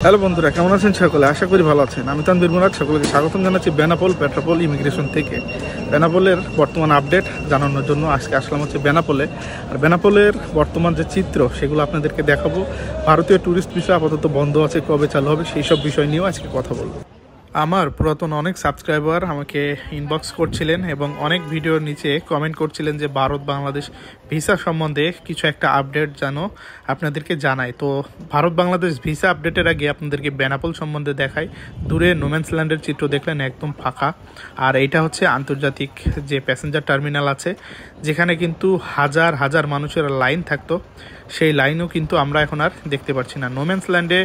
Hello বন্ধুরা, কেমন আছেন সকলে? আশা করি ভালো আছেন। আমি তানভীর মুরাদ, সকলকে স্বাগতম জানাচ্ছি বেনাপোল পেট্রাপোল ইমিগ্রেশন থেকে। বেনাপোলের বর্তমান আপডেট জানানোর জন্য আজকে আসলাম হচ্ছে বেনাপোলে। আর বেনাপোলের বর্তমান যে চিত্র সেগুলো আপনাদেরকে দেখাবো। ভারতীয় ট্যুরিস্ট ভিসা আপাতত বন্ধ আছে, কবে চালু হবে সেই সব বিষয় নিয়েও আজকে কথা বলবো। আমার পুরাতন অনেক সাবস্ক্রাইবার আমাকে ইনবক্স করছিলেন এবং অনেক ভিডিওর নিচে কমেন্ট করছিলেন যে ভারত বাংলাদেশ ভিসা সম্বন্ধে কিছু একটা আপডেট যেন আপনাদেরকে জানাই। তো ভারত বাংলাদেশ ভিসা আপডেটের আগে আপনাদেরকে বেনাপোল সম্বন্ধে দেখাই। দূরে নোম্যান্স ল্যান্ডের চিত্র দেখলেন, একদম ফাঁকা। আর এইটা হচ্ছে আন্তর্জাতিক যে প্যাসেঞ্জার টার্মিনাল আছে, যেখানে কিন্তু হাজার হাজার মানুষের লাইন থাকতো, সেই লাইনও কিন্তু আমরা এখন আর দেখতে পাচ্ছি না। নোম্যান্স ল্যান্ডে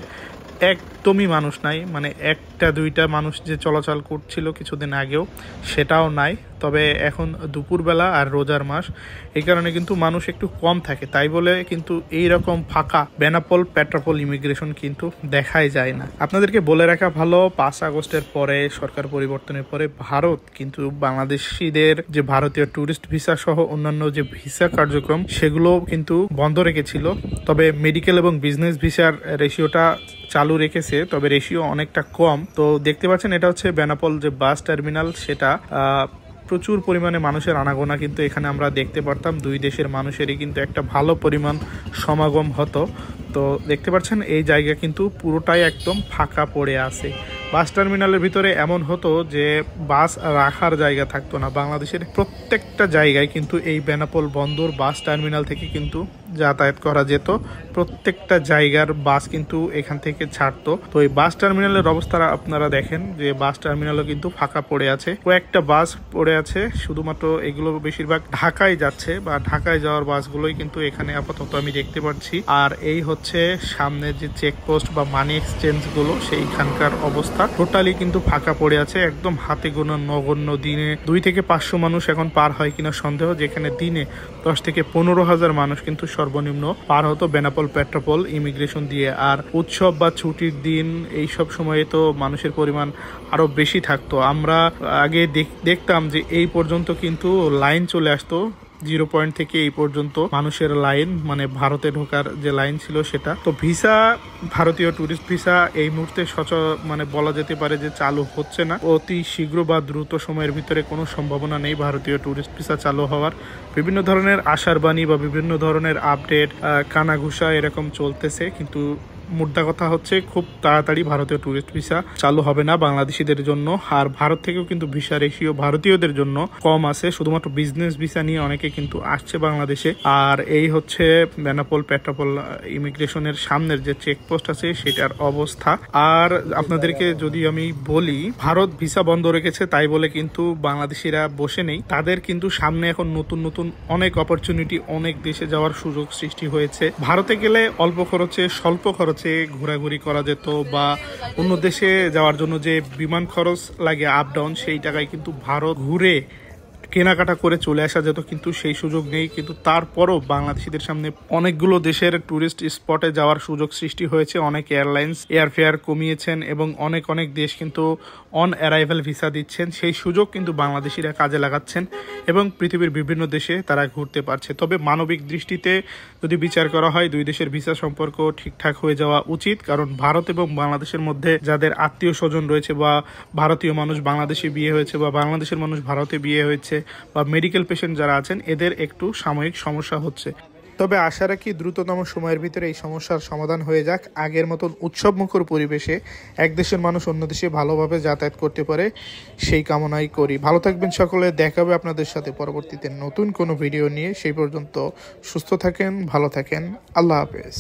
একদমই মানুষ নাই, মানে একটা দুইটা মানুষ যে চলাচল করছিল কিছুদিন আগেও সেটাও নাই। তবে এখন দুপুরবেলা আর রোজার মাস, এই কারণে কিন্তু মানুষ একটু কম থাকে, তাই বলে কিন্তু এই রকম ফাঁকা বেনাপোল পেট্রাপোল ইমিগ্রেশন কিন্তু দেখাই যায় না। আপনাদেরকে বলে রাখা ভালো, 5 আগস্টের পরে সরকার পরিবর্তনের পরে ভারত কিন্তু বাংলাদেশিদের যে ভারতীয় ট্যুরিস্ট ভিসা সহ অন্যান্য যে ভিসা কার্যক্রম সেগুলো কিন্তু বন্ধ রেখেছিল। তবে মেডিকেল এবং বিজনেস ভিসার রেশিওটা চালু রেখেছে, তবে রেশিও অনেকটা কম। তো দেখতে পাচ্ছেন, এটা হচ্ছে বেনাপোল যে বাস টার্মিনাল, সেটা প্রচুর পরিমাণে মানুষের আনাগোনা কিন্তু এখানে আমরা দেখতে পারতাম। দুই দেশের মানুষেরই কিন্তু একটা ভালো পরিমাণ সমাগম হতো। তো দেখতে পাচ্ছেন এই জায়গা কিন্তু পুরোটাই একদম ফাঁকা পড়ে আছে। বাস টার্মিনালের ভিতরে এমন হতো যে বাস রাখার জায়গা থাকতো না। বাংলাদেশের প্রত্যেকটা জায়গায় কিন্তু এই বেনাপোল বন্দর বাস টার্মিনাল থেকে কিন্তু যাতায়াত করা যেত। প্রত্যেকটা জায়গার বাস কিন্তু এখান থেকে ছাড়তো। তো এই বাস টার্মিনালের অবস্থা আপনারা দেখেন যে বাস টার্মিনালও কিন্তু ফাঁকা পড়ে আছে, কয়েকটা বাস পড়ে আছে। শুধুমাত্র এগুলো বেশিরভাগ ঢাকায় যাচ্ছে বা ঢাকায় যাওয়ার বাসগুলোই কিন্তু এখানে আপাতত আমি দেখতে পাচ্ছি। আর এই হচ্ছে সামনে যে চেকপোস্ট বা মানি এক্সচেঞ্জ গুলো, সেইখানকার অবস্থা টোটালি কিন্তু ফাঁকা পড়ে আছে। একদম হাতে গোনা নগণ্য, দিনে 2 থেকে 500 মানুষ এখন পার হয় কিনা সন্দেহ, যেখানে দিনে 10 থেকে 15,000 মানুষ কিন্তু সর্বনিম্ন পার হতো বেনাপোল পেট্রাপোল ইমিগ্রেশন দিয়ে। আর উৎসব বা ছুটির দিন এইসব সময়ে তো মানুষের পরিমাণ আরো বেশি থাকতো। আমরা আগে দেখতাম যে এই পর্যন্ত কিন্তু লাইন চলে আসতো, 0 পয়েন্ট থেকে এই পর্যন্ত মানুষের লাইন, মানে ভারতে ঢোকার যে লাইন ছিল সেটা। তো ভিসা, ভারতীয় ট্যুরিস্ট ভিসা এই মুহূর্তে মানে বলা যেতে পারে যে চালু হচ্ছে না। অতি শীঘ্র বা দ্রুত সময়ের ভিতরে কোনো সম্ভাবনা নেই ভারতীয় ট্যুরিস্ট ভিসা চালু হওয়ার। বিভিন্ন ধরনের আশার বাণী বা বিভিন্ন ধরনের আপডেট, কানাঘুষা এরকম চলতেছে, কিন্তু মুদ্রা কথা হচ্ছে খুব তাড়াতাড়ি ভারতীয় ট্যুরিস্ট ভিসা চালু হবে না বাংলাদেশিদের জন্য। আর ভারত থেকেও কিন্তু ভিসা রেশিও ভারতীয়দের জন্য কম আছে, শুধুমাত্র বিজনেস ভিসা নিয়ে অনেকে কিন্তু আসছে বাংলাদেশে। আর এই হচ্ছে বেনাপোল পেট্রাপোল ইমিগ্রেশনের সামনের যে চেকপোস্ট আছে সেটার অবস্থা। আর আপনাদেরকে যদি আমি বলি, ভারত ভিসা বন্ধ রেখেছে তাই বলে কিন্তু বাংলাদেশিরা বসে নেই। তাদের কিন্তু সামনে এখন নতুন নতুন অনেক অপরচুনিটি, অনেক দেশে যাওয়ার সুযোগ সৃষ্টি হয়েছে। ভারতে গেলে অল্প খরচে, স্বল্প খরচে ঘোরাঘুরি করা যেত, বা অন্য দেশে যাওয়ার জন্য যে বিমান খরচ লাগে আপ ডাউন, সেই টাকায় কিন্তু ভারত ঘুরে কেনাকাটা করে চলে আসা যেত, কিন্তু সেই সুযোগ নেই। কিন্তু তারপরও বাংলাদেশিদের সামনে অনেকগুলো দেশের ট্যুরিস্ট স্পটে যাওয়ার সুযোগ সৃষ্টি হয়েছে। অনেক এয়ারলাইন্স এয়ারফেয়ার কমিয়েছেন এবং অনেক অনেক দেশ কিন্তু অন অ্যারাইভাল ভিসা দিচ্ছেন। সেই সুযোগ কিন্তু বাংলাদেশিরা কাজে লাগাচ্ছেন এবং পৃথিবীর বিভিন্ন দেশে তারা ঘুরতে পারছে। তবে মানবিক দৃষ্টিতে যদি বিচার করা হয়, দুই দেশের ভিসা সম্পর্ক ঠিকঠাক হয়ে যাওয়া উচিত। কারণ ভারত এবং বাংলাদেশের মধ্যে যাদের আত্মীয় স্বজন রয়েছে, বা ভারতীয় মানুষ বাংলাদেশে বিয়ে হয়েছে, বা বাংলাদেশের মানুষ ভারতে বিয়ে হয়েছে, বা মেডিকেল পেশেন্ট যারা আছেন, এদের একটু সাময়িক সমস্যা হচ্ছে। তবে আশা রাখি দ্রুততম সময়ের ভিতরে এই সমস্যার সমাধান হয়ে যাক। আগের মতন উৎসবমুখর পরিবেশে এক দেশের মানুষ অন্য দেশে ভালোভাবে যাতায়াত করতে পারে, সেই কামনাই করি। ভালো থাকবেন সকলে, দেখা হবে আপনাদের সাথে পরবর্তীতে নতুন কোনো ভিডিও নিয়ে। সেই পর্যন্ত সুস্থ থাকেন, ভালো থাকেন, আল্লাহ হাফেজ।